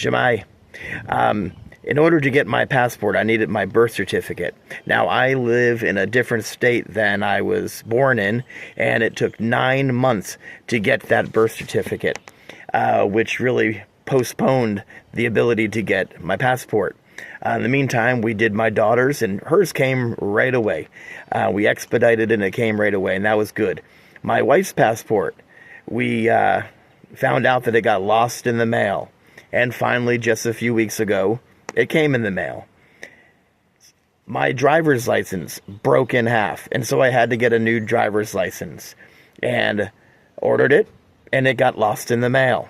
Shemai. In order to get my passport, I needed my birth certificate. Now, I live in a different state than I was born in, and it took 9 months to get that birth certificate, which really postponed the ability to get my passport. In the meantime, we did my daughter's, and hers came right away. We expedited, and it came right away, and that was good. My wife's passport, we found out that it got lost in the mail, and finally, just a few weeks ago, it came in the mail. My driver's license broke in half, and so I had to get a new driver's license, and ordered it, and it got lost in the mail.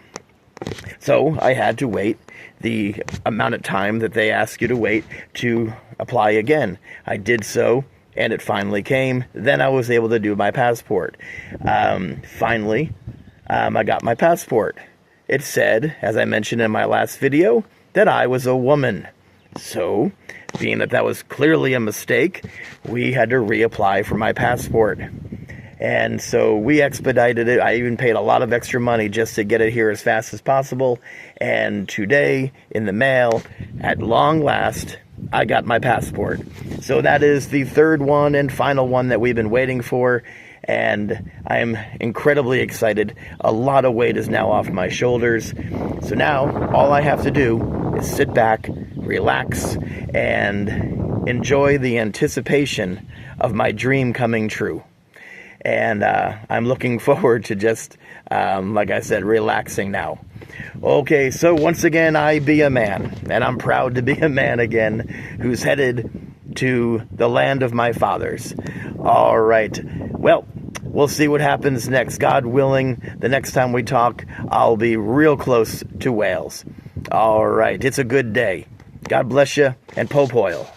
So I had to wait the amount of time that they ask you to wait to apply again. I did so, and it finally came. Then I was able to do my passport. Finally, I got my passport. It said, as I mentioned in my last video, that I was a woman. So, being that that was clearly a mistake, we had to reapply for my passport. And so we expedited it. I even paid a lot of extra money just to get it here as fast as possible. And today, in the mail, at long last, I got my passport. So that is the third one and final one that we've been waiting for. And I am incredibly excited. A lot of weight is now off my shoulders. So now, all I have to do is sit back, relax, and enjoy the anticipation of my dream coming true. And I'm looking forward to just, like I said, relaxing now. Okay, so once again, I be a man, and I'm proud to be a man again, who's headed to the land of my fathers. All right, well, we'll see what happens next. God willing, the next time we talk, I'll be real close to Wales. All right, it's a good day. God bless you, and Pope Oil.